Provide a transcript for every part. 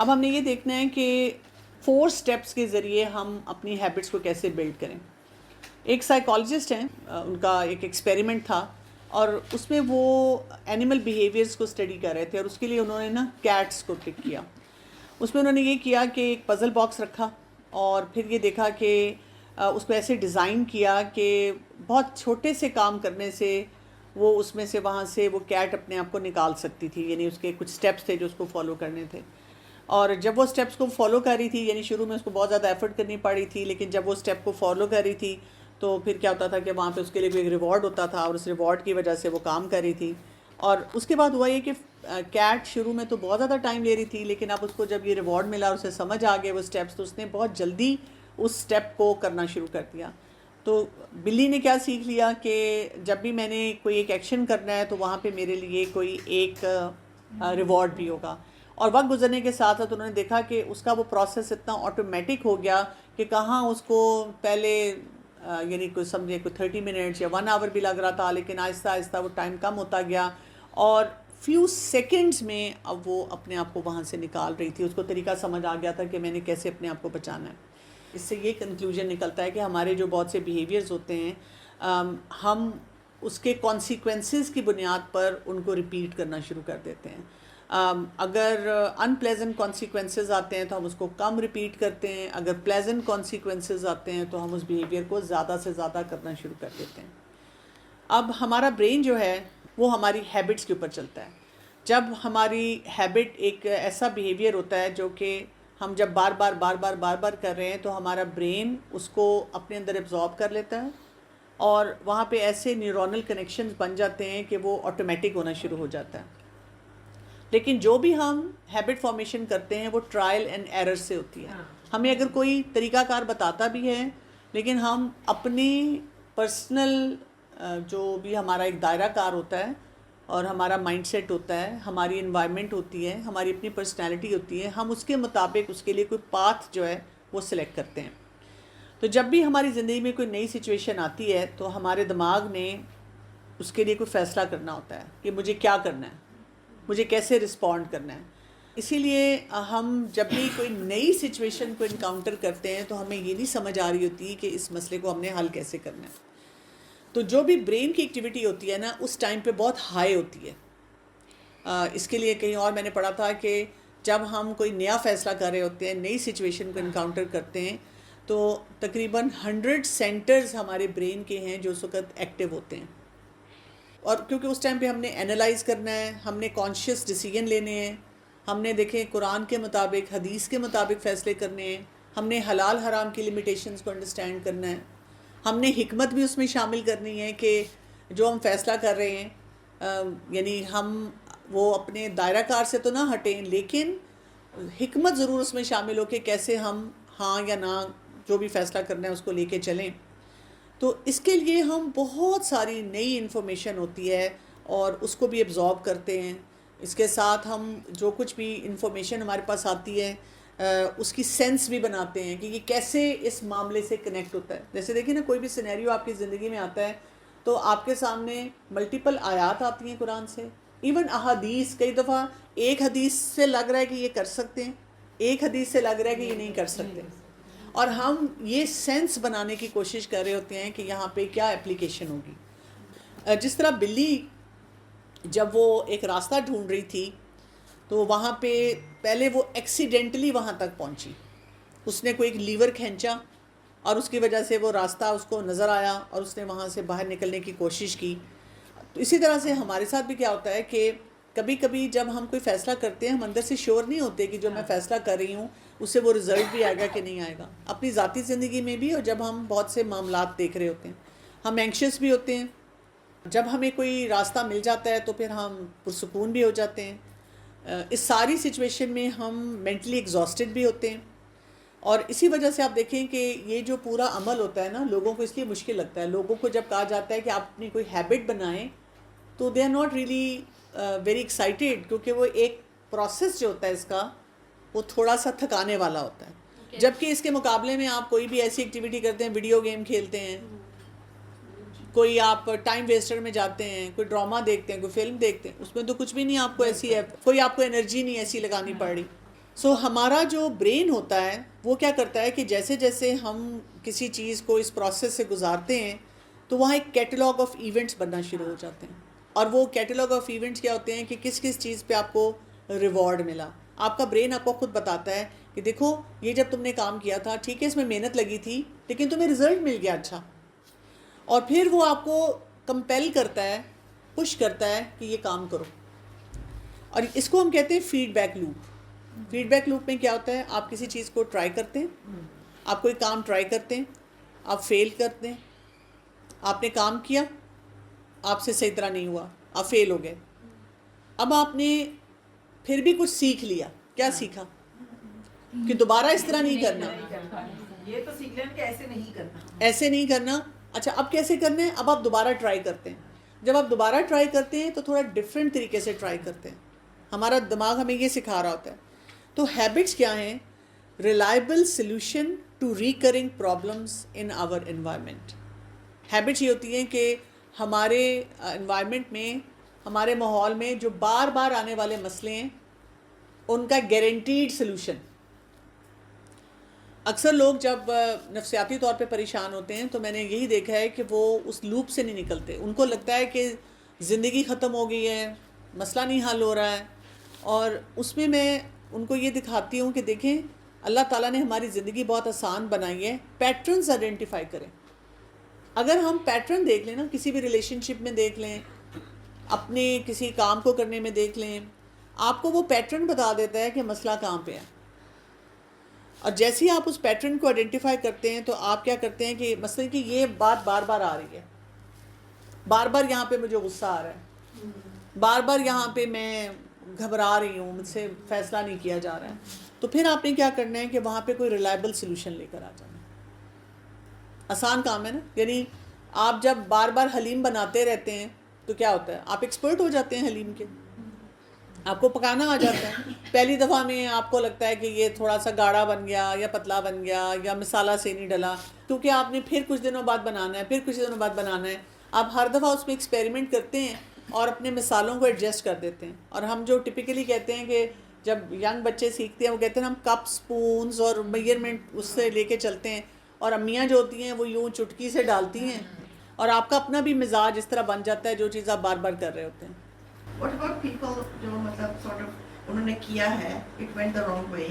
اب ہم نے یہ دیکھنا ہے کہ 4 اسٹیپس کے ذریعے ہم اپنی ہیبٹس کو کیسے بلڈ کریں. ایک سائیکالوجسٹ ہیں، ان کا ایک ایکسپیریمنٹ تھا اور اس میں وہ اینیمل بیہیویئرس کو اسٹڈی کر رہے تھے، اور اس کے لیے انہوں نے کیٹس کو پک کیا. اس میں انہوں نے یہ کیا کہ ایک پزل باکس رکھا اور پھر یہ دیکھا کہ اس کو ایسے ڈیزائن کیا کہ بہت چھوٹے سے کام کرنے سے وہ اس میں سے وہاں سے وہ کیٹ اپنے آپ کو نکال سکتی تھی، یعنی اس کے کچھ سٹیپس تھے جو اس کو فالو کرنے تھے. اور جب وہ سٹیپس کو فالو کر رہی تھی، یعنی شروع میں اس کو بہت زیادہ ایفرٹ کرنی پڑی تھی، لیکن جب وہ سٹیپ کو فالو کر رہی تھی تو پھر کیا ہوتا تھا کہ وہاں پہ اس کے لیے کوئی ایک ریوارڈ ہوتا تھا، اور اس ریوارڈ کی وجہ سے وہ کام کر رہی تھی. اور اس کے بعد ہوا یہ کہ کیٹ شروع میں تو بہت زیادہ ٹائم لے رہی تھی، لیکن اب اس کو جب یہ ریوارڈ ملا اور اسے سمجھ آ گئے وہ سٹیپس، تو اس نے بہت جلدی اس سٹیپ کو کرنا شروع کر دیا. تو بلی نے کیا سیکھ لیا کہ جب بھی میں نے کوئی ایک ایکشن کرنا ہے تو وہاں پہ میرے لیے کوئی ایک ریوارڈ بھی ہوگا. اور وقت گزرنے کے ساتھ ساتھ انہوں نے دیکھا کہ اس کا وہ پروسیس اتنا آٹومیٹک ہو گیا کہ کہاں اس کو پہلے یعنی کوئی سمجھے کوئی 30 منٹس یا 1 آور بھی لگ رہا تھا، لیکن آہستہ آہستہ وہ ٹائم کم ہوتا گیا اور فیو سیکنڈز میں اب وہ اپنے آپ کو وہاں سے نکال رہی تھی. اس کو طریقہ سمجھ آ گیا تھا کہ میں نے کیسے اپنے آپ کو بچانا ہے. اس سے یہ کنکلوژن نکلتا ہے کہ ہمارے جو بہت سے بیہیویئرز ہوتے ہیں ہم اس کے کانسیکوینسز کی بنیاد پر ان کو ریپیٹ کرنا شروع کر دیتے ہیں. اگر ان پلیزنٹ کانسیکوینسز آتے ہیں تو ہم اس کو کم ریپیٹ کرتے ہیں، اگر پلیزنٹ کانسیکوینسز آتے ہیں تو ہم اس بیہیویئر کو زیادہ سے زیادہ کرنا شروع کر دیتے ہیں. اب ہمارا برین جو ہے وہ ہماری ہیبٹس کے اوپر چلتا ہے. جب ہماری ہیبٹ ایک ایسا بیہیویئر ہوتا ہے جو کہ ہم جب بار بار کر رہے ہیں تو ہمارا برین اس کو اپنے اندر ایبزارب کر لیتا ہے، اور وہاں پہ ایسے نیورونل کنیکشنز بن جاتے ہیں کہ وہ آٹومیٹک ہونا شروع ہو جاتا ہے. لیکن جو بھی ہم ہیبٹ فارمیشن کرتے ہیں وہ ٹرائل اینڈ ایرر سے ہوتی ہے. ہمیں اگر کوئی طریقہ کار بتاتا بھی ہے، لیکن ہم اپنی پرسنل جو بھی ہمارا ایک دائرہ کار ہوتا ہے اور ہمارا مائنڈ سیٹ ہوتا ہے، ہماری انوائرمنٹ ہوتی ہے، ہماری اپنی پرسنالٹی ہوتی ہے، ہم اس کے مطابق اس کے لیے کوئی پاتھ جو ہے وہ سلیکٹ کرتے ہیں. تو جب بھی ہماری زندگی میں کوئی نئی سچویشن آتی ہے تو ہمارے دماغ نے اس کے لیے کوئی فیصلہ کرنا ہوتا ہے کہ مجھے کیا کرنا ہے، مجھے کیسے رسپونڈ کرنا ہے. اسی لیے ہم جب بھی کوئی نئی سچویشن کو انکاؤنٹر کرتے ہیں تو ہمیں یہ نہیں سمجھ آ رہی ہوتی کہ اس مسئلے کو ہم نے حل کیسے کرنا ہے. تو جو بھی برین کی ایکٹیویٹی ہوتی ہے نا اس ٹائم پہ بہت ہائی ہوتی ہے. اس کے لیے کہیں اور میں نے پڑھا تھا کہ جب ہم کوئی نیا فیصلہ کر رہے ہوتے ہیں، نئی سچویشن کو انکاؤنٹر کرتے ہیں، تو تقریباً 100 سینٹرز ہمارے برین کے ہیں جو اس وقت ایکٹیو ہوتے ہیں. اور کیونکہ اس ٹائم پہ ہم نے اینالائز کرنا ہے، ہم نے کانشیس ڈیسیجن لینے ہیں، ہم نے دیکھیں قرآن کے مطابق، حدیث کے مطابق فیصلے کرنے ہیں، ہم نے حلال حرام کی لمیٹیشنز کو انڈرسٹینڈ کرنا ہے، ہم نے حکمت بھی اس میں شامل کرنی ہے کہ جو ہم فیصلہ کر رہے ہیں یعنی ہم وہ اپنے دائرہ کار سے تو نہ ہٹیں، لیکن حکمت ضرور اس میں شامل ہو کہ کیسے ہم ہاں یا نہ جو بھی فیصلہ کرنا ہے اس کو لے کے چلیں. تو اس کے لیے ہم بہت ساری نئی انفارمیشن ہوتی ہے اور اس کو بھی ایبزارب کرتے ہیں. اس کے ساتھ ہم جو کچھ بھی انفارمیشن ہمارے پاس آتی ہے اس کی سینس بھی بناتے ہیں کہ یہ کیسے اس معاملے سے کنیکٹ ہوتا ہے. جیسے دیکھیں نا، کوئی بھی سینیریو آپ کی زندگی میں آتا ہے تو آپ کے سامنے ملٹیپل آیات آتی ہیں قرآن سے، ایون احادیث. کئی دفعہ ایک حدیث سے لگ رہا ہے کہ یہ کر سکتے ہیں، ایک حدیث سے لگ رہا ہے کہ یہ نہیں کر سکتے، اور ہم یہ سینس بنانے کی کوشش کر رہے ہوتے ہیں کہ یہاں پہ کیا اپلیکیشن ہوگی. جس طرح بلی جب وہ ایک راستہ ڈھونڈ رہی تھی تو وہاں پہ پہلے وہ ایکسیڈنٹلی وہاں تک پہنچی، اس نے کوئی ایک لیور کھینچا اور اس کی وجہ سے وہ راستہ اس کو نظر آیا اور اس نے وہاں سے باہر نکلنے کی کوشش کی. تو اسی طرح سے ہمارے ساتھ بھی کیا ہوتا ہے کہ کبھی کبھی جب ہم کوئی فیصلہ کرتے ہیں ہم اندر سے شیور نہیں ہوتے کہ جو میں فیصلہ کر رہی ہوں اس سے وہ رزلٹ بھی آئے گا کہ نہیں آئے گا. اپنی ذاتی زندگی میں بھی، اور جب ہم بہت سے معاملات دیکھ رہے ہوتے ہیں ہم اینکشیس بھی ہوتے ہیں. جب ہمیں کوئی راستہ مل جاتا ہے تو پھر ہم پرسکون بھی ہو جاتے ہیں. اس ساری سچویشن میں ہم مینٹلی ایگزاسٹڈ بھی ہوتے ہیں. اور اسی وجہ سے آپ دیکھیں کہ یہ جو پورا عمل ہوتا ہے نا، لوگوں کو اس لیے مشکل لگتا ہے. لوگوں کو جب کہا جاتا ہے کہ آپ اپنی کوئی ہیبٹ بنائیں تو they are not really very excited, کیونکہ وہ ایک پروسیس جو ہوتا ہے اس کا وہ تھوڑا سا تھکانے والا ہوتا ہے. جبکہ اس کے مقابلے میں آپ کوئی بھی ایسی ایکٹیویٹی کرتے ہیں، ویڈیو گیم کھیلتے ہیں، کوئی آپ ٹائم ویسٹر میں جاتے ہیں، کوئی ڈرامہ دیکھتے ہیں، کوئی فلم دیکھتے ہیں، اس میں تو کچھ بھی نہیں آپ کو ایسی ہے، کوئی آپ کو انرجی نہیں ایسی لگانی پڑ رہی. سو ہمارا جو برین ہوتا ہے وہ کیا کرتا ہے کہ جیسے جیسے ہم کسی چیز کو اس پروسیس سے گزارتے ہیں تو وہاں ایک کیٹلاگ آف ایونٹس بننا شروع ہو جاتے ہیں. اور وہ کیٹلاگ آف ایونٹس کیا ہوتے ہیں کہ کس کس چیز پہ آپ کو ریوارڈ ملا. آپ کا برین آپ کو خود بتاتا ہے کہ دیکھو یہ جب تم نے کام کیا تھا ٹھیک ہے اس میں محنت لگی تھی لیکن تمہیں رزلٹ مل گیا اچھا. اور پھر وہ آپ کو کمپیل کرتا ہے, پش کرتا ہے کہ یہ کام کرو. اور اس کو ہم کہتے ہیں feedback loop. Feedback loop میں کیا ہوتا ہے, آپ کسی چیز کو ٹرائی کرتے ہیں, آپ کوئی کام ٹرائی کرتے ہیں, آپ فیل کرتے ہیں, آپ نے کام کیا, آپ سے صحیح طرح نہیں ہوا, آپ فیل ہو گئے. اب آپ نے پھر بھی کچھ سیکھ لیا. کیا سیکھا؟ کہ دوبارہ اس طرح نہیں کرنا. یہ تو سیکھ لیں کہ ایسے نہیں کرنا. ایسے نہیں کرنا. اچھا اب کیسے کرنا ہے؟ اب آپ دوبارہ ٹرائی کرتے ہیں. جب آپ دوبارہ ٹرائی کرتے ہیں تو تھوڑا ڈفرینٹ طریقے سے ٹرائی کرتے ہیں. ہمارا دماغ ہمیں یہ سکھا رہا ہوتا ہے. تو ہیبٹس کیا ہیں؟ Reliable solution to recurring problems in our environment. Habits یہ ہوتی ہیں کہ ہمارے انوائرمنٹ میں, ہمارے ماحول میں جو بار بار آنے والے مسئلے ہیں ان کا گارنٹیڈ سلوشن. اکثر لوگ جب نفسیاتی طور پہ پریشان ہوتے ہیں تو میں نے یہی دیکھا ہے کہ وہ اس لوپ سے نہیں نکلتے. ان کو لگتا ہے کہ زندگی ختم ہو گئی ہے, مسئلہ نہیں حل ہو رہا ہے. اور اس میں ان کو یہ دکھاتی ہوں کہ دیکھیں اللہ تعالیٰ نے ہماری زندگی بہت آسان بنائی ہے. پیٹرنز آئیڈینٹیفائی کریں. اگر ہم پیٹرن دیکھ لیں نا, کسی بھی ریلیشن شپ میں دیکھ لیں, اپنے کسی کام کو کرنے میں دیکھ لیں, آپ کو وہ پیٹرن بتا دیتا ہے کہ مسئلہ کہاں پہ ہے. اور جیسے ہی آپ اس پیٹرن کو آئیڈینٹیفائی کرتے ہیں تو آپ کیا کرتے ہیں کہ مثلا کہ یہ بات بار بار آ رہی ہے, بار بار یہاں پہ مجھے غصہ آ رہا ہے, بار بار یہاں پہ میں گھبرا رہی ہوں, مجھ سے فیصلہ نہیں کیا جا رہا ہے. تو پھر آپ نے کیا کرنا ہے کہ وہاں پہ کوئی ریلائبل سلوشن لے کر آ جانا. آسان کام ہے نا. یعنی آپ جب بار بار حلیم بناتے رہتے ہیں تو کیا ہوتا ہے, آپ ایکسپرٹ ہو جاتے ہیں حلیم کے, آپ کو پکانا آ جاتا ہے. پہلی دفعہ میں آپ کو لگتا ہے کہ یہ تھوڑا سا گاڑھا بن گیا یا پتلا بن گیا یا مسالہ سے نہیں ڈلا, کیونکہ آپ نے پھر کچھ دنوں بعد بنانا ہے, پھر کچھ دنوں بعد بنانا ہے. آپ ہر دفعہ اس میں ایکسپیریمنٹ کرتے ہیں اور اپنے مثالوں کو ایڈجسٹ کر دیتے ہیں. اور ہم جو ٹپیکلی کہتے ہیں کہ جب ینگ بچے سیکھتے ہیں وہ کہتے ہیں ہم کپ سپونز اور میئرمنٹ اس سے لے کے چلتے ہیں, اور امیاں جو ہوتی ہیں وہ یوں چٹکی سے ڈالتی ہیں, اور آپ کا اپنا بھی مزاج اس طرح بن جاتا ہے جو چیز آپ بار بار کر رہے ہوتے ہیں. What about people جو مطلب sort of انہوں نے کیا ہے, it went the wrong way,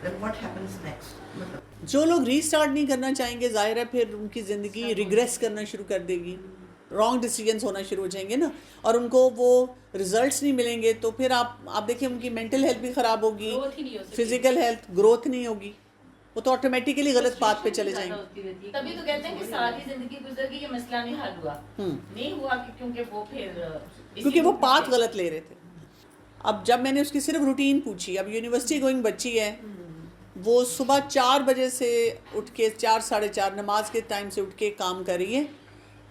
then what happens next? مطلب جو لوگ ری اسٹارٹ نہیں کرنا چاہیں گے ظاہر ہے پھر ان کی زندگی ریگریس کرنا شروع کر دے گی, رانگ ڈیسیجنس ہونا شروع ہو جائیں گے نا, اور ان کو وہ ریزلٹس نہیں ملیں گے. تو پھر آپ دیکھیں ان کی مینٹل ہیلتھ بھی خراب ہوگی, فزیکل ہیلتھ, گروتھ نہیں ہوگی, وہ تو آٹومیٹیکلی غلط بات پہ چلے جائیں گے. تبھی تو کہتے ہیں کہ ساری زندگی گزر گئی, یہ مسئلہ نہیں حل ہوا. نہیں ہوا کیونکہ وہ پھر کیونکہ وہ پاتھ غلط لے رہے تھے. اب جب میں نے اس کی صرف روٹین پوچھی, اب یونیورسٹی گوئنگ بچی ہے, وہ صبح 4 بجے سے اٹھ کے 4 ساڑھے 4 نماز کے ٹائم سے اٹھ کے کام کر رہی ہے.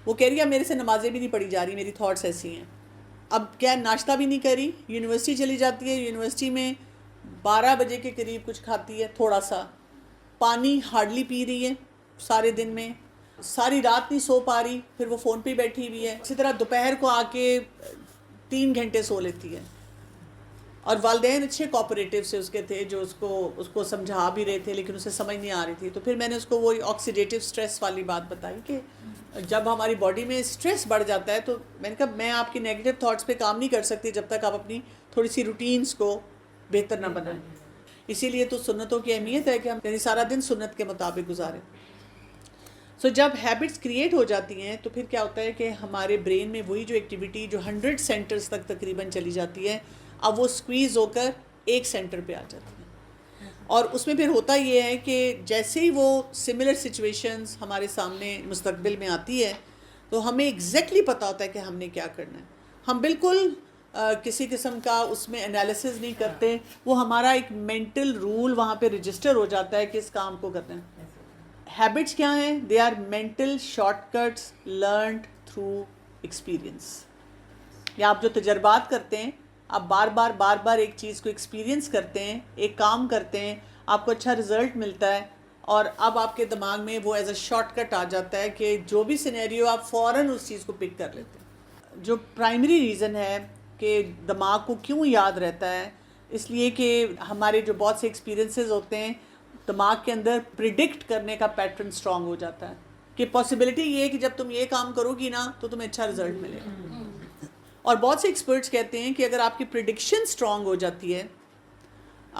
وہ کہہ رہی ہے میرے سے نمازیں بھی نہیں پڑھی جا رہی, میری تھاٹس ایسی ہیں. اب کیا ناشتہ بھی نہیں کری, یونیورسٹی چلی جاتی ہے, یونیورسٹی میں 12 بجے کے قریب کچھ کھاتی ہے تھوڑا سا, پانی ہارڈلی پی رہی ہے سارے دن میں, ساری رات نہیں سو پا رہی, پھر وہ فون پہ بیٹھی ہوئی ہے. اسی طرح دوپہر کو آ کے 3 گھنٹے سو لیتی ہے. اور والدین اچھے کوآپریٹیو سے اس کے تھے جو اس کو سمجھا بھی رہے تھے لیکن اسے سمجھ نہیں آ رہی تھی. تو پھر میں نے اس کو وہی آکسیڈیٹیو سٹریس والی بات بتائی کہ جب ہماری باڈی میں سٹریس بڑھ جاتا ہے تو میں نے کہا میں آپ کی نیگیٹو تھاٹس پہ کام نہیں کر سکتی جب تک آپ اپنی تھوڑی سی روٹینز کو بہتر نہ بنائیں. اسی لیے تو سنتوں کی اہمیت ہے کہ ہم یعنی سارا دن سنت کے مطابق گزاریں. سو جب ہیبٹس کریٹ ہو جاتی ہیں تو پھر کیا ہوتا ہے کہ ہمارے برین میں وہی جو ایکٹیویٹی جو 100 سینٹرز تک تقریباً چلی جاتی ہے, اب وہ سکویز ہو کر ایک سینٹر پہ آ جاتی ہیں. اور اس میں پھر ہوتا یہ ہے کہ جیسے ہی وہ سملر سچویشنز ہمارے سامنے مستقبل میں آتی ہے تو ہمیں ایگزیکٹلی پتہ ہوتا ہے کہ ہم نے کیا کرنا ہے. ہم بالکل کسی قسم کا اس میں انالیسز نہیں کرتے, وہ ہمارا ایک مینٹل رول وہاں پہ رجسٹر ہو جاتا ہے کہ اس کام کو کرنا ہے. ہیبٹس کیا ہیں؟ They are mental shortcuts learned through experience. یا آپ جو تجربات کرتے ہیں, آپ بار بار ایک چیز کو ایکسپیرئنس کرتے ہیں, ایک کام کرتے ہیں, آپ کو اچھا رزلٹ ملتا ہے, اور اب آپ کے دماغ میں وہ ایز اے شارٹ کٹ آ جاتا ہے کہ جو بھی سینیریو آپ فوراً اس چیز کو پک کر لیتے ہیں. جو پرائمری ریزن ہے کہ دماغ کو کیوں یاد رہتا ہے, اس لیے کہ ہمارے جو بہت سے ایکسپیرینسز ہوتے ہیں دماغ کے اندر پریڈکٹ کرنے کا پیٹرن اسٹرانگ ہو جاتا ہے کہ پاسبلٹی یہ ہے کہ جب تم یہ کام کرو گی نا تو تمہیں اچھا رزلٹ ملے گا. اور بہت سے ایکسپرٹس کہتے ہیں کہ اگر آپ کی پریڈکشن اسٹرانگ ہو جاتی ہے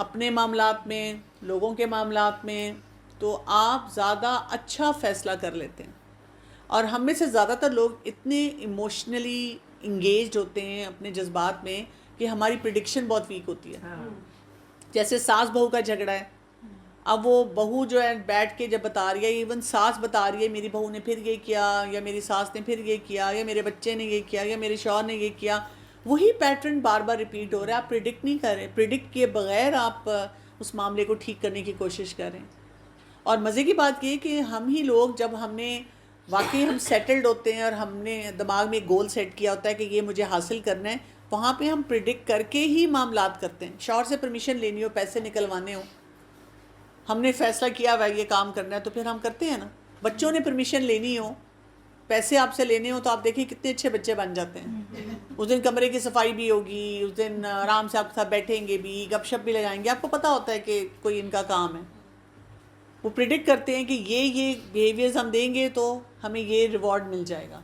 اپنے معاملات میں لوگوں کے معاملات میں تو آپ زیادہ اچھا فیصلہ کر لیتے ہیں. اور ہم میں سے زیادہ تر لوگ اتنے ایموشنلی انگیجڈ ہوتے ہیں اپنے جذبات میں کہ ہماری پریڈکشن بہت ویک ہوتی ہے. جیسے ساس بہو کا جھگڑا ہے, اب وہ بہو جو ہے بیٹھ کے جب بتا رہی ہے, ایون ساس بتا رہی ہے میری بہو نے پھر یہ کیا, یا میری ساس نے پھر یہ کیا, یا میرے بچے نے یہ کیا, یا میرے شوہر نے یہ کیا, وہی پیٹرن بار بار ریپیٹ ہو رہا ہے. آپ پریڈکٹ نہیں کر رہے, پریڈکٹ کیے بغیر آپ اس معاملے کو ٹھیک کرنے کی کوشش کر رہے ہیں. اور مزے کی بات یہ کہ ہم ہی لوگ جب ہم نے واقعی ہم سیٹلڈ ہوتے ہیں اور ہم نے دماغ میں ایک گول سیٹ کیا ہوتا ہے کہ یہ مجھے حاصل کرنا ہے, وہاں پہ ہم پریڈکٹ کر کے ہی معاملات کرتے ہیں. شوہر سے پرمیشن لینی ہو, پیسے نکلوانے ہو, ہم نے فیصلہ کیا ہوا یہ کام کرنا ہے تو پھر ہم کرتے ہیں نا. بچوں نے پرمیشن لینی ہو, پیسے آپ سے لینے ہو, تو آپ دیکھیں کتنے اچھے بچے بن جاتے ہیں. اس دن کمرے کی صفائی بھی ہوگی, اس دن آرام سے آپ کے ساتھ بیٹھیں گے بھی, گپ شپ بھی لگائیں گے. آپ کو پتہ ہوتا ہے کہ کوئی ان کا کام ہے. وہ پریڈکٹ کرتے ہیں کہ یہ بیہیویئرز ہم دیں گے تو ہمیں یہ ریوارڈ مل جائے گا,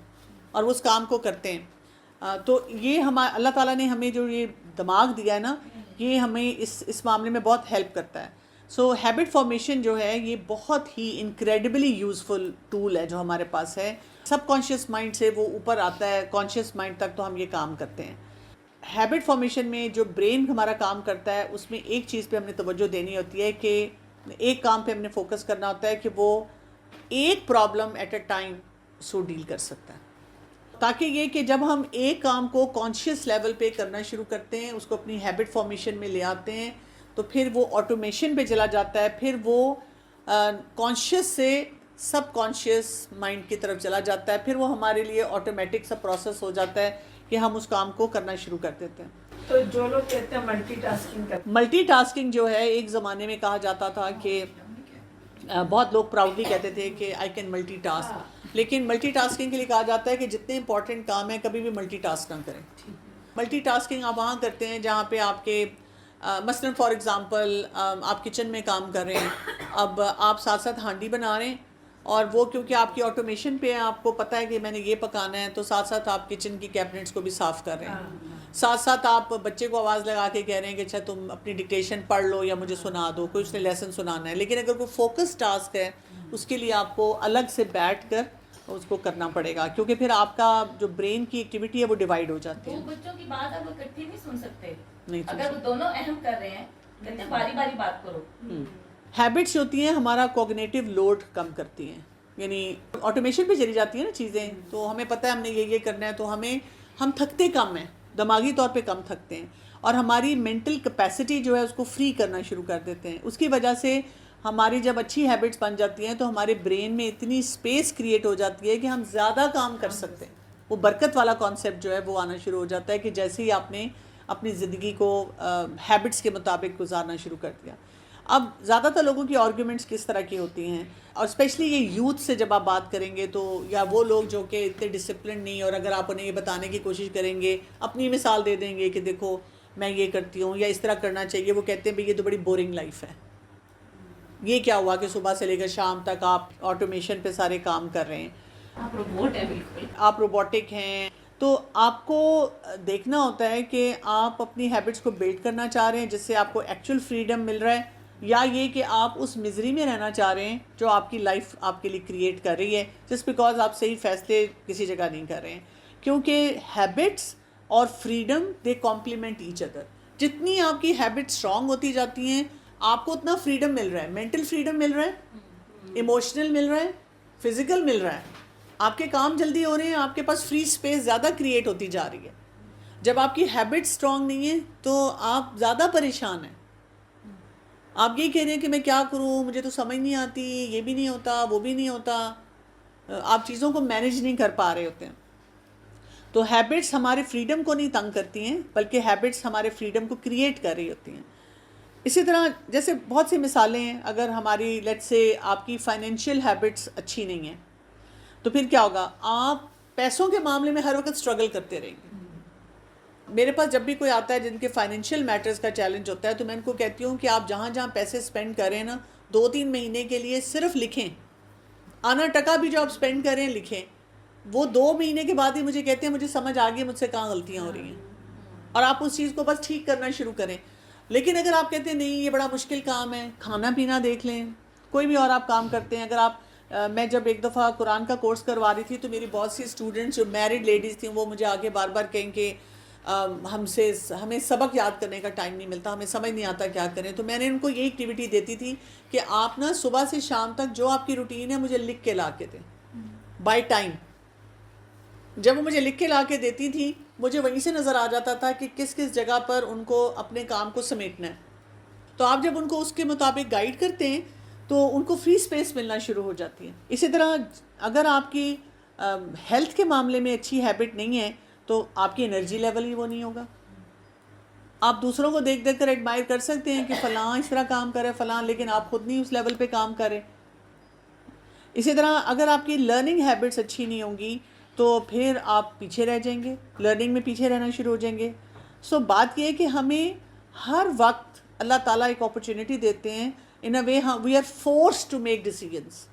اور وہ اس کام کو کرتے ہیں. تو یہ اللہ تعالیٰ نے ہمیں جو یہ دماغ دیا ہے نا, یہ ہمیں اس معاملے میں بہت ہیلپ کرتا ہے. سو ہیبٹ فارمیشن جو ہے یہ بہت ہی انکریڈبلی یوزفل ٹول ہے جو ہمارے پاس ہے. سب کانشیس مائنڈ سے وہ اوپر آتا ہے کانشیس مائنڈ تک, تو ہم یہ کام کرتے ہیں. ہیبٹ فارمیشن میں جو برین ہمارا کام کرتا ہے اس میں ایک چیز پہ ہم نے توجہ دینی ہوتی ہے کہ ایک کام پہ ہم نے فوکس کرنا ہوتا ہے کہ وہ ایک problem at a time so deal کر سکتا ہے, تاکہ یہ کہ جب ہم ایک کام کو کانشیس لیول پہ کرنا شروع کرتے ہیں, اس کو اپنی ہیبٹ فارمیشن میں لے آتے ہیں, تو پھر وہ آٹومیشن پہ چلا جاتا ہے. پھر وہ کانشیس سے سب کانشیس مائنڈ کی طرف چلا جاتا ہے. پھر وہ ہمارے لیے آٹومیٹک سا پروسیس ہو جاتا ہے کہ ہم اس کام کو کرنا شروع کر دیتے ہیں. تو جو لوگ کہتے ہیں ملٹی ٹاسکنگ کرتے ہیں, ملٹی ٹاسکنگ جو ہے ایک زمانے میں کہا جاتا تھا کہ بہت لوگ پراؤڈلی کہتے تھے کہ آئی کین ملٹی ٹاسک, لیکن ملٹی ٹاسکنگ کے لیے کہا جاتا ہے کہ جتنے امپورٹنٹ کام ہیں کبھی بھی ملٹی ٹاسک نہ کریں. ملٹی ٹاسکنگ آپ وہاں کرتے ہیں جہاں پہ آپ کے مثلاً فار ایگزامپل آپ کچن میں کام کر رہے ہیں, اب آپ ساتھ ساتھ ہانڈی بنا رہے ہیں, اور وہ کیونکہ آپ کی آٹومیشن پہ آپ کو پتہ ہے کہ میں نے یہ پکانا ہے, تو ساتھ ساتھ آپ کچن کی کیبنٹس کو بھی صاف کر رہے ہیں. ساتھ ساتھ آپ بچے کو آواز لگا کے کہہ رہے ہیں کہ اچھا تم اپنی ڈکٹیشن پڑھ لو یا مجھے سنا دو, کوئی اس نے لیسن سنانا ہے. لیکن اگر کوئی فوکس ٹاسک ہے اس کے لیے آپ کو الگ سے بیٹھ کر اس کو کرنا پڑے گا, کیونکہ پھر آپ کا جو برین کی ایکٹیویٹی ہے وہ ڈیوائڈ ہو جاتی ہے. وہ بچوں کی بات اب اکٹھی نہیں سن سکتے, نہیں سن اگر وہ دونوں اہم کر رہے ہیں کہتے ہیں باری باری بات کرو. ہیبٹس ہوتی ہیں ہمارا کوگنیٹو لوڈ کم کرتی ہیں, یعنی آٹومیشن پہ چلی جاتی ہیں نا چیزیں, تو ہمیں پتہ ہے ہم نے یہ کرنا ہے, تو ہم تھکتے کم ہیں, دماغی طور پہ کم تھکتے ہیں, اور ہماری مینٹل کیپیسٹی جو ہے اس کو فری کرنا شروع کر دیتے ہیں. اس کی وجہ سے ہماری جب اچھی ہیبٹس بن جاتی ہیں تو ہمارے برین میں اتنی اسپیس کریٹ ہو جاتی ہے کہ ہم زیادہ کام کر سکتے ہیں. وہ برکت والا کانسیپٹ جو ہے وہ آنا شروع ہو جاتا ہے کہ جیسے ہی آپ نے اپنی زندگی کو ہیبٹس کے مطابق گزارنا شروع کر دیا. اب زیادہ تر لوگوں کی آرگیومنٹس کس طرح کی ہوتی ہیں, اور اسپیشلی یہ یوتھ سے جب آپ بات کریں گے تو, یا وہ لوگ جو کہ اتنے ڈسپلن نہیں, اور اگر آپ انہیں یہ بتانے کی کوشش کریں گے, اپنی مثال دے دیں گے کہ دیکھو میں یہ کرتی ہوں یا اس طرح کرنا چاہیے, وہ کہتے ہیں بھئی یہ تو بڑی بورنگ لائف ہے. یہ کیا ہوا کہ صبح سے لے کر شام تک آپ آٹومیشن پہ سارے کام کر رہے ہیں, آپ روبوٹ ہیں, بالکل آپ روبوٹک ہیں. تو آپ کو دیکھنا ہوتا ہے کہ آپ اپنی ہیبٹس کو بلڈ کرنا چاہ رہے ہیں جس سے آپ کو ایکچوئل فریڈم مل رہا ہے, یا یہ کہ آپ اس مزری میں رہنا چاہ رہے ہیں جو آپ کی لائف آپ کے لیے کریٹ کر رہی ہے, جس بیکاز آپ صحیح فیصلے کسی جگہ نہیں کر رہے ہیں. کیونکہ ہیبٹس اور فریڈم دے کمپلیمنٹ ایچ ادر. جتنی آپ کی ہیبٹ اسٹرانگ ہوتی جاتی ہیں آپ کو اتنا فریڈم مل رہا ہے, مینٹل فریڈم مل رہا ہے, ایموشنل مل رہا ہے, فزیکل مل رہا ہے. آپ کے کام جلدی ہو رہے ہیں, آپ کے پاس فری اسپیس زیادہ کریٹ ہوتی جا رہی ہے. جب آپ کی ہیبٹ اسٹرانگ نہیں ہے تو آپ زیادہ پریشان ہیں. آپ یہ کہہ رہے ہیں کہ میں کیا کروں, مجھے تو سمجھ نہیں آتی, یہ بھی نہیں ہوتا, وہ بھی نہیں ہوتا, آپ چیزوں کو مینیج نہیں کر پا رہے ہوتے ہیں. تو ہیبٹس ہمارے فریڈم کو نہیں تنگ کرتی ہیں, بلکہ ہیبٹس ہمارے فریڈم کو کریٹ کر رہی ہوتی ہیں. اسی طرح جیسے بہت سی مثالیں ہیں, اگر ہماری لیٹس سے آپ کی فائنینشیل ہیبٹس اچھی نہیں ہیں تو پھر کیا ہوگا, آپ پیسوں کے معاملے میں ہر وقت اسٹرگل کرتے رہیں گے. میرے پاس جب بھی کوئی آتا ہے جن کے فائنینشیل میٹرز کا چیلنج ہوتا ہے تو میں ان کو کہتی ہوں کہ آپ جہاں جہاں پیسے سپینڈ کریں نا 2-3 مہینے کے لیے صرف لکھیں، آنا ٹکا بھی جو آپ سپینڈ کریں لکھیں. وہ 2 مہینے کے بعد ہی مجھے کہتے ہیں مجھے سمجھ آ گئی مجھ سے کہاں غلطیاں ہو رہی ہیں، اور آپ اس چیز کو بس ٹھیک کرنا شروع کریں. لیکن اگر آپ کہتے ہیں نہیں یہ بڑا مشکل کام ہے، کھانا پینا دیکھ لیں، کوئی بھی اور آپ کام کرتے ہیں. اگر آپ میں جب ایک دفعہ قرآن کا کورس کروا رہی تھی تو میری بہت سی اسٹوڈنٹس جو میرڈ لیڈیز تھیں وہ مجھے آگے بار بار کہیں کہ ہمیں سبق یاد کرنے کا ٹائم نہیں ملتا، ہمیں سمجھ نہیں آتا کیا کریں. تو میں نے ان کو یہ ایکٹیویٹی دیتی تھی کہ آپ نا صبح سے شام تک جو آپ کی روٹین ہے مجھے لکھ کے لا کے دیں بائی ٹائم. جب وہ مجھے لکھ کے لا کے دیتی تھی مجھے وہیں سے نظر آ جاتا تھا کہ کس کس جگہ پر ان کو اپنے کام کو سمیٹنا ہے. تو آپ جب ان کو اس کے مطابق گائیڈ کرتے ہیں تو ان کو فری اسپیس ملنا شروع ہو جاتی ہے. اسی طرح اگر آپ کی ہیلتھ کے معاملے میں اچھی ہیبٹ نہیں ہے تو آپ کی انرجی لیول ہی وہ نہیں ہوگا. آپ دوسروں کو دیکھ دیکھ کر ایڈمائر کر سکتے ہیں کہ فلاں اس طرح کام کرے فلاں، لیکن آپ خود نہیں اس لیول پہ کام کریں. اسی طرح اگر آپ کی لرننگ ہیبٹس اچھی نہیں ہوں گی تو پھر آپ پیچھے رہ جائیں گے، لرننگ میں پیچھے رہنا شروع ہو جائیں گے. سو بات یہ ہے کہ ہمیں ہر وقت اللہ تعالیٰ ایک اپرچونٹی دیتے ہیں. In a way we are forced to make decisions.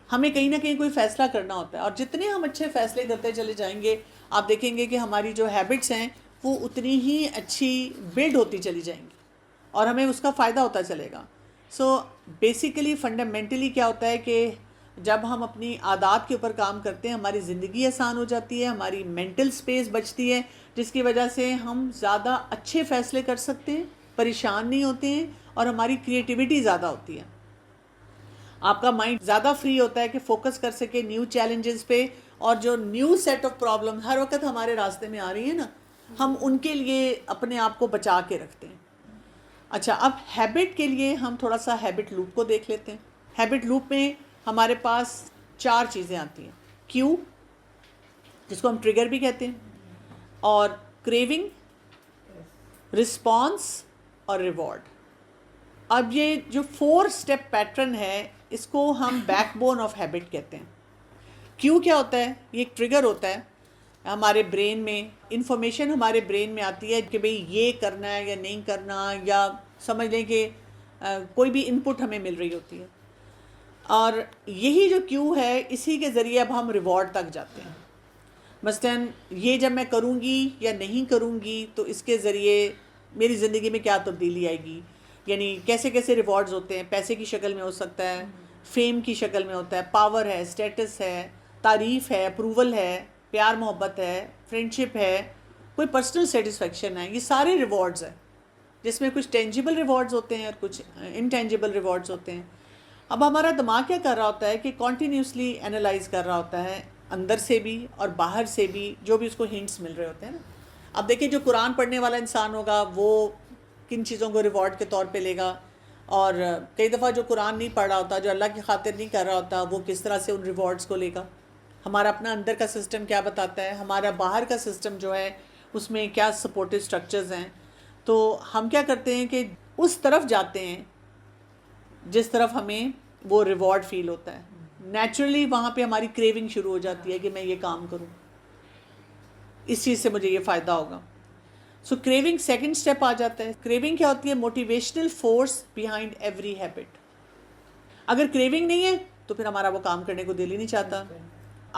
ہمیں کہیں نہ کہیں کوئی فیصلہ کرنا ہوتا ہے، اور جتنے ہم اچھے فیصلے کرتے چلے جائیں گے آپ دیکھیں گے کہ ہماری جو ہیبٹس ہیں وہ اتنی ہی اچھی بلڈ ہوتی چلی جائیں گی اور ہمیں اس کا فائدہ ہوتا چلے گا. سو بیسیکلی فنڈامنٹلی کیا ہوتا ہے کہ جب ہم اپنی عادات کے اوپر کام کرتے ہیں ہماری زندگی آسان ہو جاتی ہے، ہماری مینٹل سپیس بچتی ہے، جس کی وجہ سے ہم زیادہ اچھے فیصلے کر سکتے ہیں، پریشان نہیں ہوتے ہیں، اور ہماری کریٹیوٹی زیادہ ہوتی ہے. آپ کا مائنڈ زیادہ فری ہوتا ہے کہ فوکس کر سکے نیو چیلنجز پہ، اور جو نیو سیٹ آف پرابلم ہر وقت ہمارے راستے میں آ رہی ہیں نا ہم ان کے لیے اپنے آپ کو بچا کے رکھتے ہیں. اچھا، اب ہیبٹ کے لیے ہم تھوڑا سا ہیبٹ لوپ کو دیکھ لیتے ہیں. ہیبٹ لوپ میں ہمارے پاس 4 چیزیں آتی ہیں: کیو جس کو ہم ٹریگر بھی کہتے ہیں، اور کریونگ، رسپانس، اور ریوارڈ. اب یہ جو 4 اسٹیپ پیٹرن ہے اس کو ہم بیک بون آف ہیبٹ کہتے ہیں. کیوں کیا ہوتا ہے؟ یہ ایک ٹریگر ہوتا ہے ہمارے برین میں، انفارمیشن ہمارے برین میں آتی ہے کہ بھئی یہ کرنا ہے یا نہیں کرنا، یا سمجھ لیں کہ کوئی بھی انپٹ ہمیں مل رہی ہوتی ہے، اور یہی جو کیو ہے اسی کے ذریعے اب ہم ریوارڈ تک جاتے ہیں. مثلاً یہ جب میں کروں گی یا نہیں کروں گی تو اس کے ذریعے میری زندگی میں کیا تبدیلی آئے گی، یعنی کیسے کیسے ریوارڈز ہوتے ہیں. پیسے کی شکل میں ہو سکتا ہے، فیم کی شکل میں ہوتا ہے، پاور ہے، اسٹیٹس ہے، تعریف ہے، اپروول ہے، پیار محبت ہے، فرینڈشپ ہے، کوئی پرسنل سیٹسفیکشن ہے. یہ سارے ریوارڈز ہیں جس میں کچھ ٹینجیبل ریوارڈز ہوتے ہیں اور کچھ انٹینجیبل ریوارڈز ہوتے ہیں. اب ہمارا دماغ کیا کر رہا ہوتا ہے کہ کنٹینیوسلی اینالائز کر رہا ہوتا ہے، اندر سے بھی اور باہر سے بھی جو بھی اس کو ہنٹس مل رہے ہوتے ہیں نا. اب دیکھیں جو قرآن پڑھنے والا انسان ہوگا وہ کن چیزوں کو ریوارڈ کے طور پہ لے گا، اور کئی دفعہ جو قرآن نہیں پڑھ رہا ہوتا، جو اللہ کی خاطر نہیں کر رہا ہوتا، وہ کس طرح سے ان ریوارڈز کو لے گا. ہمارا اپنا اندر کا سسٹم کیا بتاتا ہے، ہمارا باہر کا سسٹم جو ہے اس میں کیا سپورٹیو سٹرکچرز ہیں. تو ہم کیا کرتے ہیں کہ اس طرف جاتے ہیں جس طرف ہمیں وہ ریوارڈ فیل ہوتا ہے. نیچرلی وہاں پہ ہماری کریونگ شروع ہو جاتی ہے کہ میں یہ کام کروں، اس چیز سے مجھے یہ فائدہ ہوگا. سو کریونگ سیکنڈ سٹیپ آ جاتا ہے. کریونگ کیا ہوتی ہے؟ Motivational force behind every habit. اگر کریونگ نہیں ہے تو پھر ہمارا وہ کام کرنے کو دل ہی نہیں چاہتا.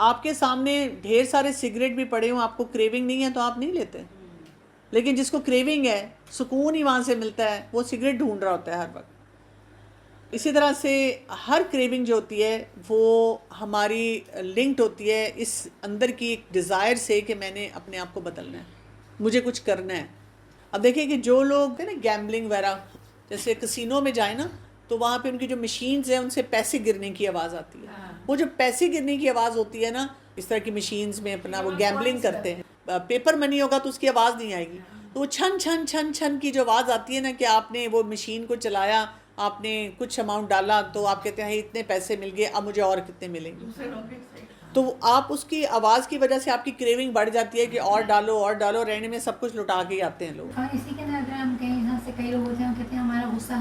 آپ کے سامنے ڈھیر سارے سگریٹ بھی پڑے ہوں، آپ کو کریونگ نہیں ہے تو آپ نہیں لیتے، لیکن جس کو کریونگ ہے سکون ہی وہاں سے ملتا ہے، وہ سگریٹ ڈھونڈ رہا ہوتا ہے ہر وقت. اسی طرح سے ہر کریونگ جو ہوتی ہے وہ ہماری لنکڈ ہوتی ہے اس اندر کی ایک ڈیزائر سے کہ میں نے اپنے آپ کو بدلنا ہے، مجھے کچھ کرنا ہے. اب دیکھیں کہ جو لوگ ہیں نا گیمبلنگ وغیرہ، جیسے کسینوں میں جائیں نا تو وہاں پہ ان کی جو مشینز ہیں ان سے پیسے گرنے کی آواز آتی ہے. وہ جو پیسے گرنے کی آواز ہوتی ہے نا اس طرح کی مشینز میں اپنا وہ گیمبلنگ کرتے ہیں، پیپر منی ہوگا تو اس کی آواز نہیں آئے گی. تو وہ چھن چھن چھن چھن کی جو آواز آتی ہے نا کہ آپ نے وہ مشین کو چلایا، آپ نے کچھ اماؤنٹ ڈالا تو آپ کہتے ہیں اتنے پیسے مل گئے، اب مجھے اور کتنے ملیں گے. تو آپ اس کی آواز کی وجہ سے آپ کی کریونگ بڑھ جاتی ہے کہ اور ڈالو اور ڈالو، رہنے میں سب کچھ لٹا کے آتے ہیں لوگ. اور اسی کے اندر اگر ہم کہیں یہاں سے کئی لوگ ہوتے ہیں کہتے ہیں ہمارا غصہ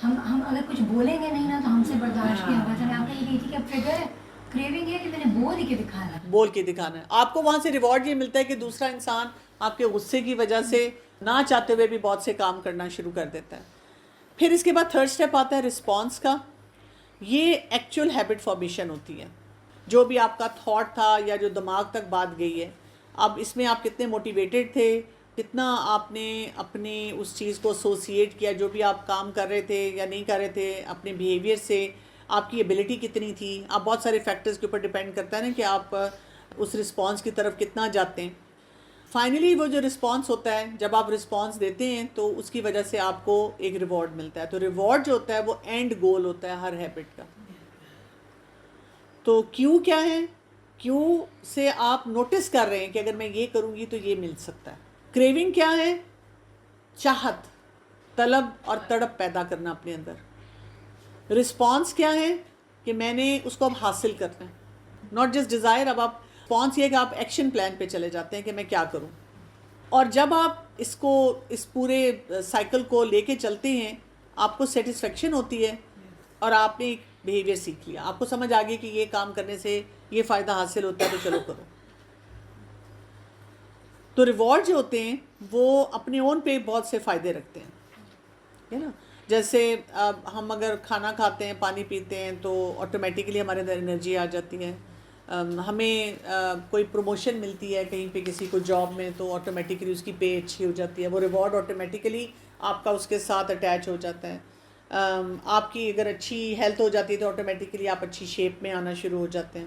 ہم اگر کچھ بولیں گے نہیں نا تو ہم سے برداشت نہیں ہوگا. چلے آپ نے یہ کہی تھی کہ اب ٹریگر ہے، کریونگ ہے کہ میں نے بول ہی کے دکھانا ہے، بول کے دکھانا ہے. آپ کو وہاں سے ریوارڈ یہ ملتا ہے کہ دوسرا انسان آپ کے غصے کی وجہ سے نہ چاہتے ہوئے بھی بہت سے کام کرنا شروع کر دیتا ہے. پھر اس کے بعد تھرڈ سٹیپ آتا ہے رسپانس کا. یہ ایکچوئل ہیبٹ فارمیشن ہوتی ہے. جو بھی آپ کا تھاٹ تھا یا جو دماغ تک بات گئی ہے, اب اس میں آپ کتنے موٹیویٹڈ تھے, کتنا آپ نے اپنے اس چیز کو ایسوسیٹ کیا, جو بھی آپ کام کر رہے تھے یا نہیں کر رہے تھے اپنے بیہیویئر سے, آپ کی ایبلٹی کتنی تھی. آپ بہت سارے فیکٹرز کے اوپر ڈپینڈ کرتا ہے نا کہ آپ اس رسپانس کی طرف کتنا جاتے ہیں. فائنلی وہ جو رسپانس ہوتا ہے, جب آپ رسپانس دیتے ہیں تو اس کی وجہ سے آپ کو ایک ریوارڈ ملتا ہے. تو ریوارڈ جو ہوتا ہے وہ اینڈ گول ہوتا ہے ہر ہیبٹ کا. تو کیوں کیا ہے؟ کیوں سے آپ نوٹس کر رہے ہیں کہ اگر میں یہ کروں گی تو یہ مل سکتا ہے. کریونگ کیا ہے؟ چاہت, طلب اور تڑپ پیدا کرنا اپنے اندر. رسپانس کیا ہے؟ کہ میں نے اس کو اب حاصل کرنا ہے, ناٹ جسٹ ڈیزائر. اب آپ رسپانس یہ کہ آپ ایکشن پلان پہ چلے جاتے ہیں کہ میں کیا کروں. اور جب آپ اس پورے سائیکل کو لے کے چلتے ہیں, آپ کو سیٹسفیکشن ہوتی ہے اور آپ نے ایک بیہیویئر سیکھ لیا, آپ کو سمجھ آ گئی کہ یہ کام کرنے سے یہ فائدہ حاصل ہوتا ہے تو چلو کرو. تو ریوارڈ جو ہوتے ہیں وہ اپنے اون پہ بہت سے فائدے رکھتے ہیں, ہے نا. جیسے ہم اگر کھانا کھاتے ہیں, پانی پیتے ہیں تو آٹومیٹیکلی ہمارے اندر انرجی آ جاتی ہے. ہمیں کوئی پروموشن ملتی ہے کہیں پہ کسی کو جاب میں تو آٹومیٹیکلی اس کی پے اچھی ہو جاتی ہے, وہ ریوارڈ آٹومیٹیکلی آپ کا اس کے ساتھ اٹیچ ہو جاتا ہے. آپ کی اگر اچھی ہیلتھ ہو جاتی ہے تو آٹومیٹیکلی آپ اچھی شیپ میں آنا شروع ہو جاتے ہیں.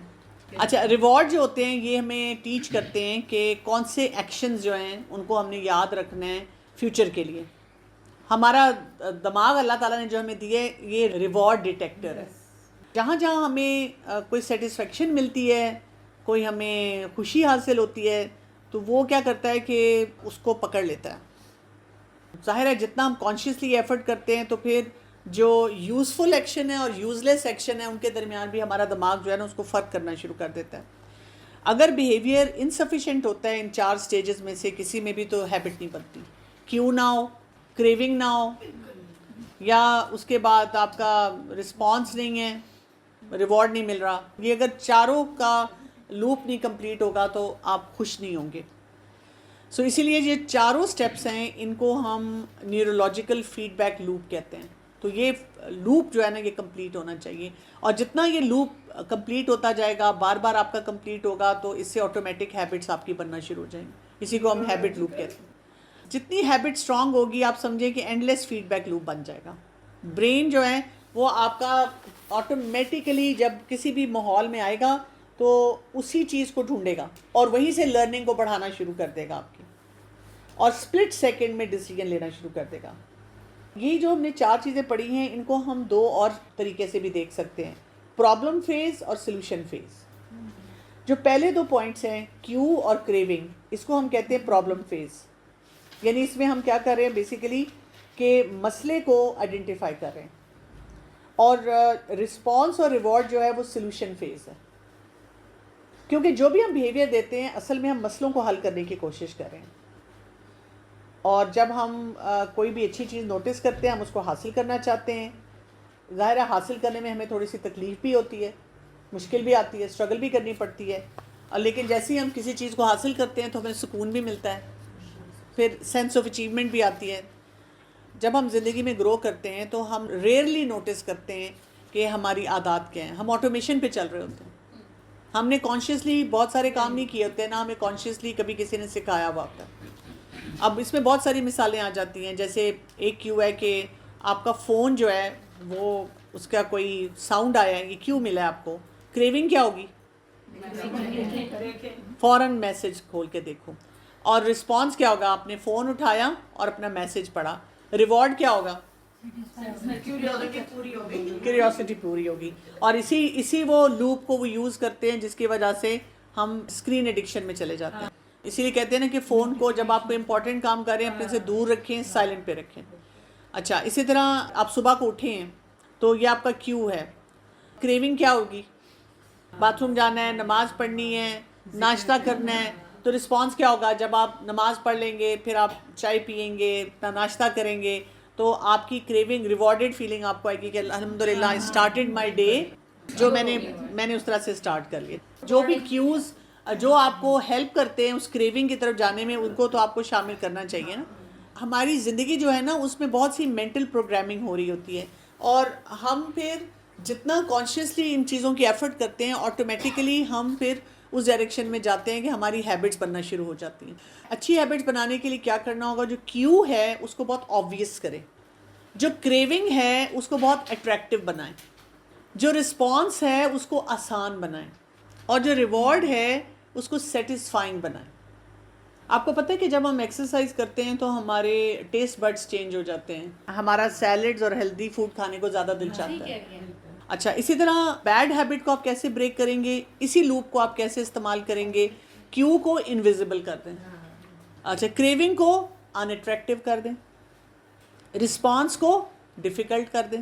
اچھا, ریوارڈ جو ہوتے ہیں یہ ہمیں ٹیچ کرتے ہیں کہ کون سے ایکشنز جو ہیں ان کو ہم نے یاد رکھنا ہے فیوچر کے لیے. ہمارا دماغ اللہ تعالیٰ نے جو ہمیں دیے یہ ریوارڈ ڈیٹیکٹر ہے. جہاں جہاں ہمیں کوئی سیٹسفیکشن ملتی ہے, کوئی ہمیں خوشی حاصل ہوتی ہے, تو وہ کیا کرتا ہے کہ اس کو پکڑ لیتا ہے. ظاہر ہے جتنا ہم کانشیسلی ایفرٹ کرتے ہیں تو پھر جو یوزفل ایکشن ہے اور یوز لیس ایکشن ہے ان کے درمیان بھی ہمارا دماغ جو ہے نا اس کو فرق کرنا شروع کر دیتا ہے. اگر بیہیویئر انسفیشینٹ ہوتا ہے ان 4 سٹیجز میں سے کسی میں بھی تو ہیبٹ نہیں بنتی. کیوں نہ ہو, کریونگ نہ ہو, یا اس کے بعد آپ کا رسپانس نہیں ہے, ریوارڈ نہیں مل رہا, یہ اگر چاروں کا لوپ نہیں کمپلیٹ ہوگا تو آپ خوش نہیں ہوں گے. سو اسی لیے یہ چاروں سٹیپس ہیں, ان کو ہم نیورولوجیکل فیڈ بیک لوپ کہتے ہیں. تو یہ لوپ جو ہے نا یہ کمپلیٹ ہونا چاہیے, اور جتنا یہ لوپ کمپلیٹ ہوتا جائے گا, بار بار آپ کا کمپلیٹ ہوگا, تو اس سے آٹومیٹک ہیبٹس آپ کی بننا شروع ہو جائیں گی. اسی کو ہم ہیبٹ لوپ کہتے ہیں. جتنی ہیبٹ اسٹرانگ ہوگی آپ سمجھیں کہ endless feedback loop بن جائے گا. برین جو ہے وہ آپ کا آٹومیٹیکلی جب کسی بھی ماحول میں آئے گا تو اسی چیز کو ڈھونڈے گا اور وہیں سے لرننگ کو بڑھانا شروع کر دے گا آپ کی, اور سپلٹ سیکنڈ میں ڈیسیجن لینا شروع کر دے گا. یہ جو ہم نے 4 چیزیں پڑھی ہیں ان کو ہم 2 اور طریقے سے بھی دیکھ سکتے ہیں, پرابلم فیز اور سلوشن فیز. جو پہلے 2 پوائنٹس ہیں کیو اور کریونگ, اس کو ہم کہتے ہیں پرابلم فیز. یعنی اس میں ہم کیا کر رہے ہیں بیسیکلی کہ مسئلے کو آئیڈینٹیفائی کر رہے ہیں, اور رسپانس اور ریوارڈ جو ہے وہ سلوشن فیز ہے. کیونکہ جو بھی ہم بیہیویئر دیتے ہیں اصل میں ہم مسئلوں کو حل کرنے کی کوشش کر رہے ہیں, اور جب ہم کوئی بھی اچھی چیز نوٹس کرتے ہیں ہم اس کو حاصل کرنا چاہتے ہیں. ظاہر ہے حاصل کرنے میں ہمیں تھوڑی سی تکلیف بھی ہوتی ہے, مشکل بھی آتی ہے, اسٹرگل بھی کرنی پڑتی ہے, لیکن جیسے ہی ہم کسی چیز کو حاصل کرتے ہیں تو ہمیں سکون بھی ملتا ہے, پھر سینس آف اچیومنٹ بھی آتی ہے. جب ہم زندگی میں گرو کرتے ہیں تو ہم ریئرلی نوٹس کرتے ہیں کہ ہماری عادات کیا ہیں. ہم آٹومیشن پہ چل رہے ہوتے ہیں, ہم نے کانشیسلی بہت سارے کام نہیں کیے ہوتے ہیں, نہ ہمیں کانشیسلی کبھی کسی نے سکھایا ہوا ہوتا ہے. اب اس میں بہت ساری مثالیں آ جاتی ہیں, جیسے ایک کیوں ہے کہ آپ کا فون جو ہے وہ اس کا کوئی ساؤنڈ آیا ہے, یہ کیوں ملا ہے آپ کو. کریونگ کیا ہوگی؟ فوراً میسج کھول کے دیکھو. اور رسپانس کیا ہوگا؟ آپ نے فون اٹھایا اور اپنا میسج پڑھا. ریوارڈ کیا ہوگا؟ کیوریوسٹی پوری ہوگی. اور اسی وہ لوپ کو وہ یوز کرتے ہیں جس کی وجہ سے ہم اسکرین ایڈکشن میں چلے جاتے ہیں. اسی لیے کہتے ہیں نا کہ فون کو جب آپ کو امپورٹنٹ کام کر رہے ہیں اپنے سے دور رکھیں, سائلنٹ پہ رکھیں. اچھا, اسی طرح آپ صبح کو اٹھے ہیں تو یہ آپ کا کیو ہے. کریونگ کیا ہوگی؟ باتھ روم جانا ہے, نماز پڑھنی ہے, ناشتہ کرنا ہے. تو رسپانس کیا ہوگا؟ جب آپ نماز پڑھ لیں گے, پھر آپ چائے پئیں گے, اپنا ناشتہ کریں گے, تو آپ کی کریونگ, ریوارڈڈ فیلنگ آپ کو آئے گی کہ الحمدللہ آئی اسٹارٹڈ مائی ڈے, جو میں نے اس طرح سے اسٹارٹ کر لیا. جو بھی کیوز جو آپ کو ہیلپ کرتے ہیں اس کریونگ کی طرف جانے میں، ان کو تو آپ کو شامل کرنا چاہیے نا. ہماری زندگی جو ہے نا اس میں بہت سی مینٹل پروگرامنگ ہو رہی ہوتی ہے، اور ہم پھر جتنا کانشیسلی ان چیزوں کی ایفرٹ کرتے ہیں آٹومیٹیکلی ہم پھر اس ڈائریکشن میں جاتے ہیں کہ ہماری ہیبٹس بننا شروع ہو جاتی ہیں. اچھی ہیبٹس بنانے کے لیے کیا کرنا ہوگا؟ جو کیو ہے اس کو بہت آبویس کریں، جو کریونگ ہے اس کو بہت اٹریکٹیو بنائیں، جو رسپانس ہے اس کو آسان بنائیں، اور جو ریوارڈ ہے اس کو سیٹسفائنگ بنائیں. آپ کو پتہ ہے کہ جب ہم ایکسرسائز کرتے ہیں تو ہمارے ٹیسٹ بڈس چینج ہو جاتے ہیں، ہمارا سیلڈز اور ہیلدی فوڈ کھانے کو زیادہ دل چاہتا ہے. اچھا، اسی طرح بیڈ ہیبٹ کو آپ کیسے بریک کریں گے؟ اسی لوپ کو آپ کیسے استعمال کریں گے؟ کیو کو انویزیبل کر دیں. اچھا، کریونگ کو ان اٹریکٹیو کر دیں، رسپانس کو ڈیفیکلٹ کر دیں،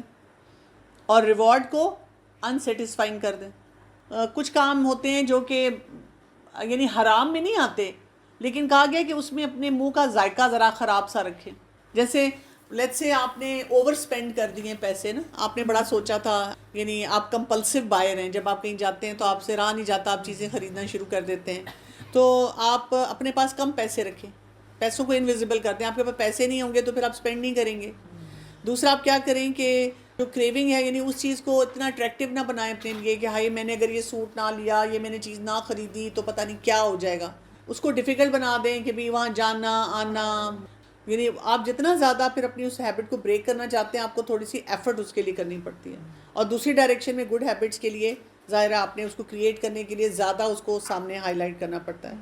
اور ریوارڈ کو ان سیٹسفائنگ کر دیں. کچھ کام ہوتے ہیں جو کہ یعنی حرام میں نہیں آتے، لیکن کہا گیا کہ اس میں اپنے منہ کا ذائقہ ذرا خراب سا رکھیں. جیسے لیٹس سے آپ نے اوور سپینڈ کر دیے پیسے نا، آپ نے بڑا سوچا تھا، یعنی آپ کمپلسو بائر ہیں، جب آپ کہیں جاتے ہیں تو آپ سے رہا نہیں جاتا، آپ چیزیں خریدنا شروع کر دیتے ہیں. تو آپ اپنے پاس کم پیسے رکھیں، پیسوں کو انویزیبل کر دیں. آپ کے پاس پیسے نہیں ہوں گے تو پھر آپ سپینڈ نہیں کریں گے. دوسرا آپ کیا کریں کہ جو کریونگ ہے یعنی اس چیز کو اتنا اٹریکٹیو نہ بنائیں اپنے لیے کہ ہائی میں نے اگر یہ سوٹ نہ لیا، یہ میں نے چیز نہ خریدی تو پتہ نہیں کیا ہو جائے گا. اس کو ڈیفیکلٹ بنا دیں کہ بھی وہاں جانا آنا، یعنی آپ جتنا زیادہ پھر اپنی اس ہیبٹ کو بریک کرنا چاہتے ہیں آپ کو تھوڑی سی ایفرٹ اس کے لیے کرنی پڑتی ہے. اور دوسری ڈائریکشن میں گڈ ہیبٹس کے لیے ظاہر ہے آپ نے اس کو کریٹ کرنے کے لیے زیادہ اس کو سامنے ہائی لائٹ کرنا پڑتا ہے.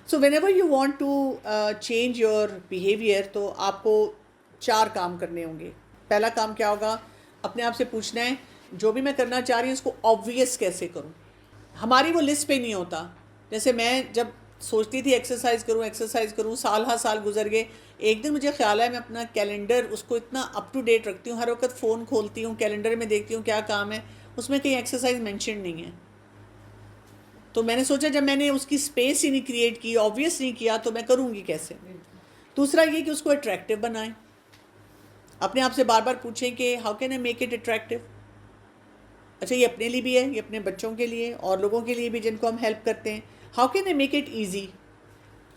So whenever you want to change your behaviour تو آپ کو 4 کام کرنے ہوں گے. پہلا کام کیا ہوگا؟ اپنے آپ سے پوچھنا ہے جو بھی میں کرنا چاہ رہی ہوں اس کو آبویس کیسے کروں. ہماری وہ لسٹ پہ نہیں ہوتا. جیسے میں جب سوچتی تھی ایکسرسائز کروں، سال ہر سال گزر گئے. ایک دن مجھے خیال ہے میں اپنا کیلنڈر اس کو اتنا اپ ٹو ڈیٹ رکھتی ہوں، ہر وقت فون کھولتی ہوں، کیلنڈر میں دیکھتی ہوں کیا کام ہے، اس میں کہیں ایکسرسائز مینشن نہیں ہے. تو میں نے سوچا جب میں نے اس کی اسپیس ہی نہیں کریٹ کی، آبویس نہیں کیا، تو میں کروں گی کیسے. دوسرا یہ کہ اس کو اٹریکٹیو بنائیں. اپنے آپ سے بار بار پوچھیں کہ how can I make it attractive. اچھا، یہ اپنے لیے بھی ہے، یہ اپنے بچوں کے لیے اور لوگوں کے لیے بھی جن کو ہم ہیلپ کرتے ہیں. How can I make it easy.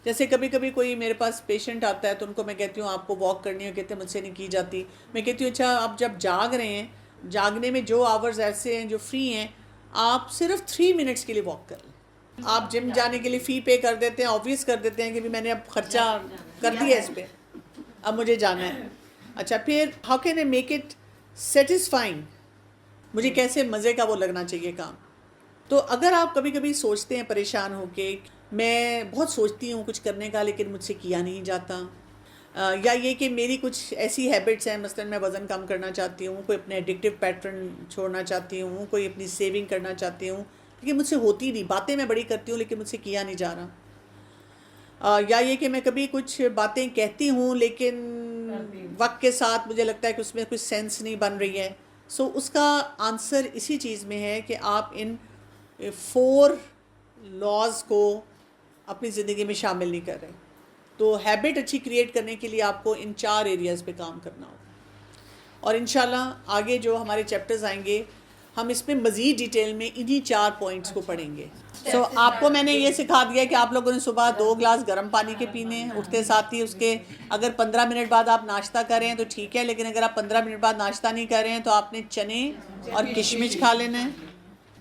جیسے کبھی کبھی کوئی میرے پاس پیشنٹ آتا ہے تو ان کو میں کہتی ہوں آپ کو واک کرنی ہے، کہتے ہیں مجھ سے نہیں کی جاتی. میں کہتی ہوں اچھا آپ جب جاگ رہے ہیں، جاگنے میں جو آورز ایسے ہیں جو فری ہیں، آپ صرف 3 منٹس کے لیے واک کر لیں. آپ جم جانے کے لیے فی پے کر دیتے ہیں، آبویس کر دیتے ہیں کہ میں نے اب خرچہ کر دیا اس پہ، اب مجھے جانا ہے. اچھا، پھر how can I make it satisfying. مجھے کیسے مزے کا وہ لگنا چاہیے کام. تو اگر آپ کبھی کبھی سوچتے ہیں پریشان ہو کے میں بہت سوچتی ہوں کچھ کرنے کا لیکن مجھ سے کیا نہیں جاتا، یا یہ کہ میری کچھ ایسی ہیبٹس ہیں، مثلاً میں وزن کم کرنا چاہتی ہوں، کوئی اپنے ایڈکٹیو پیٹرن چھوڑنا چاہتی ہوں، کوئی اپنی سیونگ کرنا چاہتی ہوں، لیکن مجھ سے ہوتی نہیں، باتیں میں بڑی کرتی ہوں لیکن مجھ سے کیا نہیں جا رہا. یا یہ کہ میں کبھی کچھ باتیں کہتی ہوں لیکن وقت کے ساتھ مجھے لگتا ہے کہ اس میں کچھ سینس نہیں بن رہی ہے. سو اس کا آنسر اسی چیز میں ہے کہ آپ ان 4 لاز کو اپنی زندگی میں شامل نہیں کر رہے. تو ہیبٹ اچھی کریٹ کرنے کے لیے آپ کو ان 4 ایریاز پہ کام کرنا ہوگا. اور انشاءاللہ آگے جو ہمارے چیپٹرز آئیں گے ہم اس میں مزید ڈیٹیل میں انہی 4 پوائنٹس کو پڑھیں گے. سو آپ کو میں نے یہ سکھا دیا کہ آپ لوگوں نے صبح 2 گلاس گرم پانی کے پینے ہیں، اٹھتے ساتھ ہی اس کے اگر 15 منٹ بعد آپ ناشتہ کر رہے ہیں تو ٹھیک ہے، لیکن اگر آپ 15 منٹ بعد ناشتہ نہیں کر رہے ہیں تو آپ نے چنے اور کشمش کھا لینا ہے.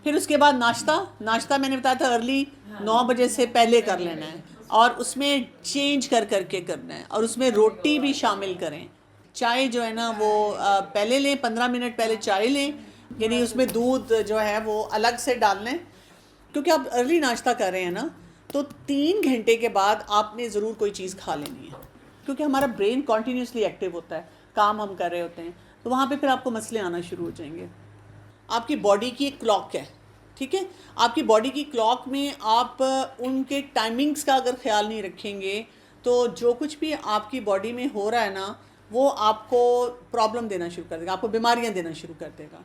پھر اس کے بعد ناشتہ میں نے بتایا تھا ارلی 9 بجے سے پہلے کر لینا ہے، اور اس میں چینج کر کے کرنا ہے، اور اس میں روٹی بھی شامل کریں. چائے جو ہے نا وہ پہلے لیں، 15 منٹ پہلے چائے لیں، یعنی اس میں دودھ جو ہے وہ الگ سے ڈال لیں، کیونکہ آپ ارلی ناشتہ کر رہے ہیں نا تو 3 گھنٹے کے بعد آپ نے ضرور کوئی چیز کھا لینی ہے، کیونکہ ہمارا برین کنٹینیوسلی ایکٹیو ہوتا ہے، کام ہم کر رہے ہوتے ہیں، تو وہاں پہ پھر آپ کو مسئلے آنا شروع ہو جائیں گے. آپ کی باڈی کی ایک کلاک ہے، ٹھیک ہے، آپ کی باڈی کی کلاک میں آپ ان کے ٹائمنگز کا اگر خیال نہیں رکھیں گے تو جو کچھ بھی آپ کی باڈی میں ہو رہا ہے نا وہ آپ کو پرابلم دینا شروع کر دے گا، آپ کو بیماریاں دینا شروع کر دے گا.